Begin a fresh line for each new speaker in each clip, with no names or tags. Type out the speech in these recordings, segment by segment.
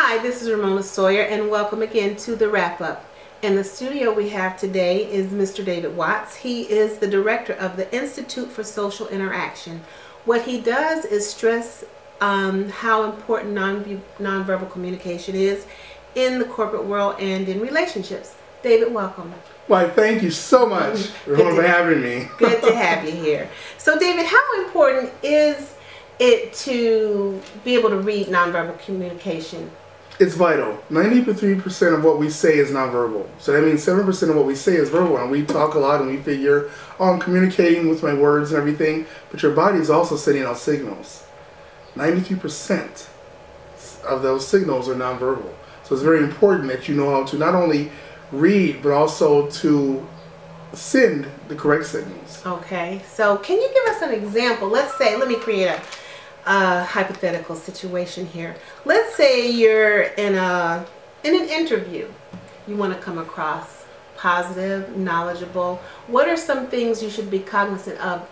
Hi, this is Ramona Sawyer, and welcome again to the wrap-up. In the studio we have today is Mr. David Watts. He is the director of the Institute for Social Interaction. What he does is stress how important nonverbal communication is in the corporate world and in relationships. David, welcome.
Why, thank you so much for having me.
Good to have you here. So, David, how important is it to be able to read nonverbal communication?
It's vital. 93% of what we say is nonverbal. So that means 7% of what we say is verbal. And we talk a lot and we figure, oh, I'm communicating with my words and everything. But your body is also sending out signals. 93% of those signals are nonverbal. So it's very important that you know how to not only read, but also to send the correct signals.
Okay. So can you give us an example? Let's say, let me create a hypothetical situation here. Let's say you're in an interview. You want to come across positive, knowledgeable. What are some things you should be cognizant of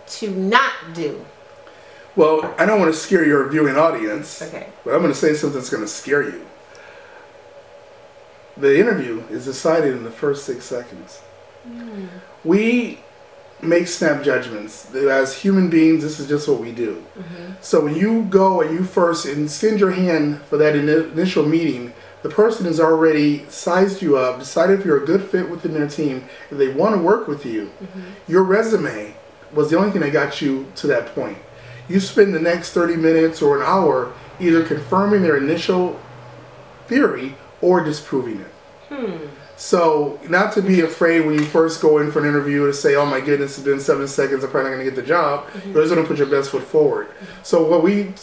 to not do?
Well, I don't want to scare your viewing audience,
okay,
but I'm going to say something that's going to scare you. The interview is decided in the first 6 seconds. We make snap judgments. As human beings, this is just what we do. So when you go and you first send your hand for that initial meeting, the person has already sized you up, decided if you're a good fit within their team, if they want to work with you. Your resume was the only thing that got you to that point. You spend the next 30 minutes or an hour either confirming their initial theory or disproving it. So, not to be afraid when you first go in for an interview to say, oh my goodness, it's been 7 seconds, I'm probably not going to get the job. You're just going to put your best foot forward. So what we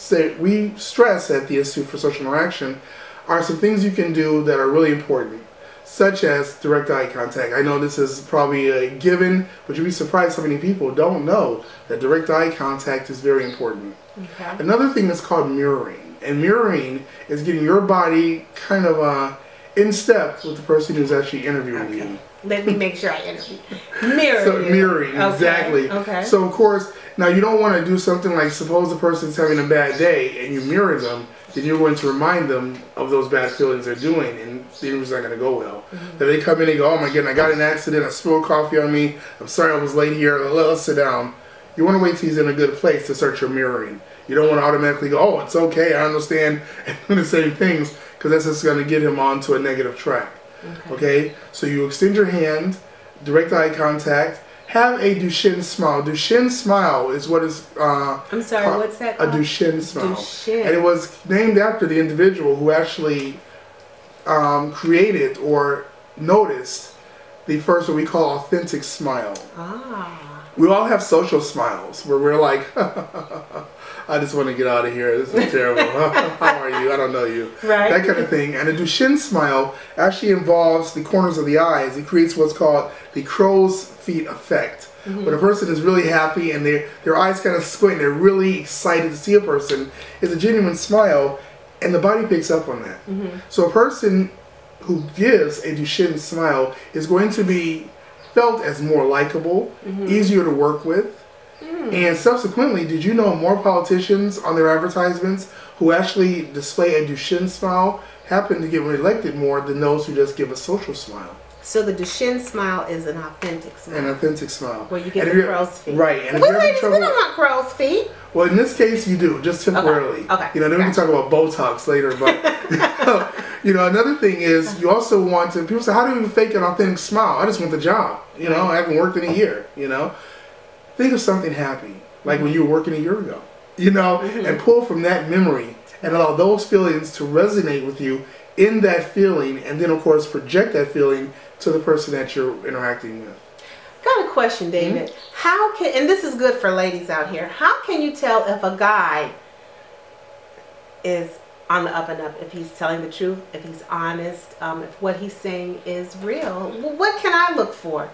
stress at the Institute for Social Interaction are some things you can do that are really important, such as direct eye contact. I know this is probably a given, but you'd be surprised how many people don't know that direct eye contact is very important. Another thing is called mirroring. And mirroring is getting your body kind of in step with the person who's actually interviewing you.
Let me make sure I interview. Mirroring.
So mirroring, exactly. So of course, now you don't want to do something like, suppose the person's having a bad day and you mirror them, then you're going to remind them of those bad feelings they're doing, and the interview's not going to go well. If they come in and go, oh my goodness, I got in an accident, I spilled coffee on me, I'm sorry I was late here, let's sit down. You want to wait till he's in a good place to start your mirroring. You don't want to automatically go, oh, it's okay, I understand, and do the same things, because that's just going to get him onto a negative track. Okay? So you extend your hand, direct eye contact, have a Duchenne smile. Duchenne smile is what is
I'm sorry, what's that called?
A Duchenne smile.
Duchenne.
And it was named after the individual who actually created or noticed the first what we call authentic smile. We all have social smiles where we're like, I just want to get out of here. This is terrible. How are you? I don't know you.
Right.
That kind of thing. And a Duchenne smile actually involves the corners of the eyes. It creates what's called the crow's feet effect. When a person is really happy and their eyes kind of squint, they're really excited to see a person, it's a genuine smile, and the body picks up on that. So a person who gives a Duchenne smile is going to be felt as more likable, easier to work with. And subsequently, did you know more politicians on their advertisements who actually display a Duchenne smile happen to get reelected more than those who just give a social smile?
So the Duchenne smile is an authentic smile.
An authentic smile.
Where you get the crow's feet.
Right. And
we ladies, we don't want crow's feet.
Well, in this case, you do, just temporarily. You know, then we can talk about Botox later, but you know, another thing is you also want to, people say, how do you fake an authentic smile? I just want the job. You know, I haven't worked in a year, you know. Think of something happy, like when you were working a year ago, you know, and pull from that memory and allow those feelings to resonate with you in that feeling, and then of course project that feeling to the person that you're interacting with.
Got a question, David. How can, and this is good for ladies out here, how can you tell if a guy is on the up and up, if he's telling the truth, if he's honest, if what he's saying is real? What can I look for?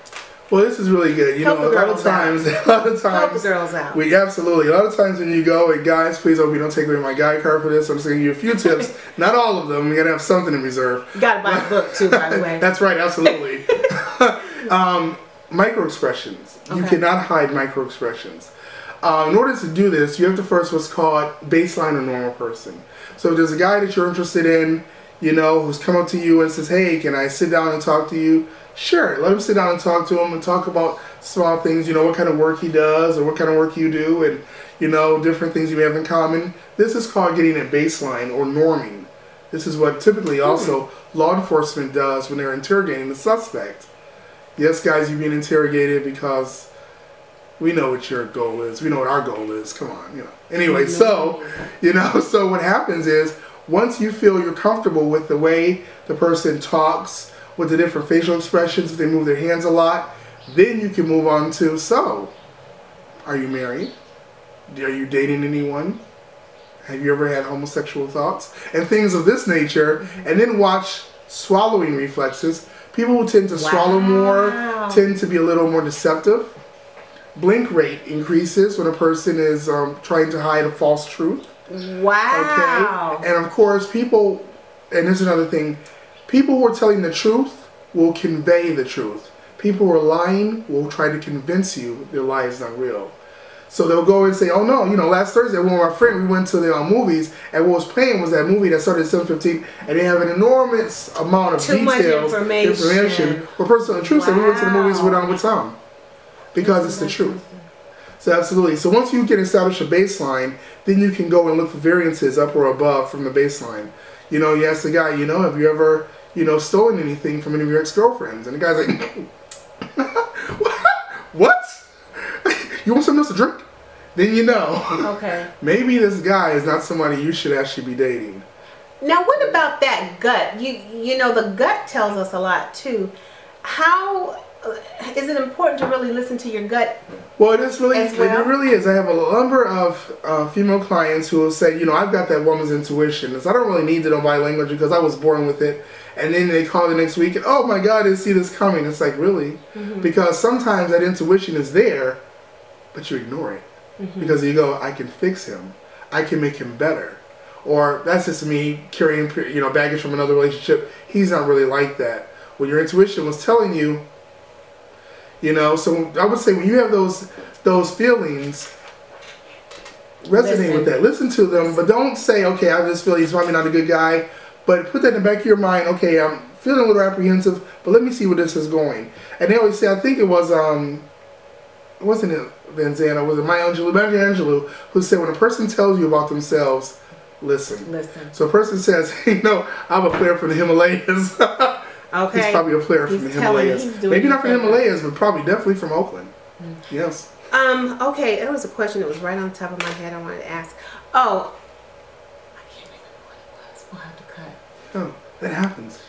Well, this is really good. You know, a lot of times,
help the girls out.
We absolutely. A lot of times when you go, and guys, please hope you don't take away my guide card for this. I'm just going to give you a few tips. Not all of them. You got to have something in reserve.
You got to buy the book too, by the way.
That's right. Absolutely. Micro expressions. You cannot hide micro expressions. In order to do this, you have to first what's called baseline or normal person. So if there's a guy that you're interested in, you know, who's come up to you and says, hey, can I sit down and talk to you? Sure, let him sit down and talk to him and talk about small things, you know, what kind of work he does or what kind of work you do and, you know, different things you may have in common. This is called getting a baseline or norming. This is what typically also law enforcement does when they're interrogating the suspect. Yes, guys, you're being interrogated because we know what your goal is. We know what our goal is. Come on, you know. Anyway, so, you know, so what happens is once you feel you're comfortable with the way the person talks, with the different facial expressions, if they move their hands a lot, then you can move on to, so, are you married? Are you dating anyone? Have you ever had homosexual thoughts? And things of this nature. And then watch swallowing reflexes. People who tend to swallow more tend to be a little more deceptive. Blink rate increases when a person is trying to hide a false truth.
Wow.
Okay. And of course, people, and here's another thing, people who are telling the truth will convey the truth. People who are lying will try to convince you their lie is not real. So they'll go and say, oh no, you know, last Thursday with my friend, we went to the movies, and what was playing was that movie that started at 7:15, and they have an enormous amount of details, information. But person telling the truth said we went to the movies with Tom. Because it's the truth. So absolutely. So once you can establish a baseline, then you can go and look for variances up or above from the baseline. You know, you ask the guy, you know, have you ever, you know, stolen anything from any of your ex-girlfriends? And the guy's like, what? You want something else to drink? Then you know. Okay. Maybe this guy is not somebody you should actually be dating.
Now, what about that gut? You know, the gut tells us a lot too. How is it important to really listen to your gut?
Well, it is really, it really is. I have a number of female clients who will say, you know, I've got that woman's intuition. So I don't really need to know my language because I was born with it. And then they call the next week and, oh my God, I didn't see this coming. It's like, really? Because sometimes that intuition is there, but you ignore it. Because you go, I can fix him. I can make him better. Or that's just me carrying, you know, baggage from another relationship. He's not really like that. When your intuition was telling you, you know, so I would say when you have those feelings, resonate with that. Listen to them, but don't say, okay, I just feel he's probably not a good guy. But put that in the back of your mind, okay, I'm feeling a little apprehensive, but let me see where this is going. And they always say, I think it was, it wasn't it Van Zandt, was it Maya Angelou, who said when a person tells you about themselves, listen. So a person says, hey, no, I'm a player from the Himalayas. Okay. He's probably a player from the Himalayas. Maybe not from the Himalayas, but probably definitely from Oakland. Yes.
Okay, there was a question that was right on the top of my head I wanted to ask. Oh, I can't remember what it was. We'll have to cut.
Oh, that happens.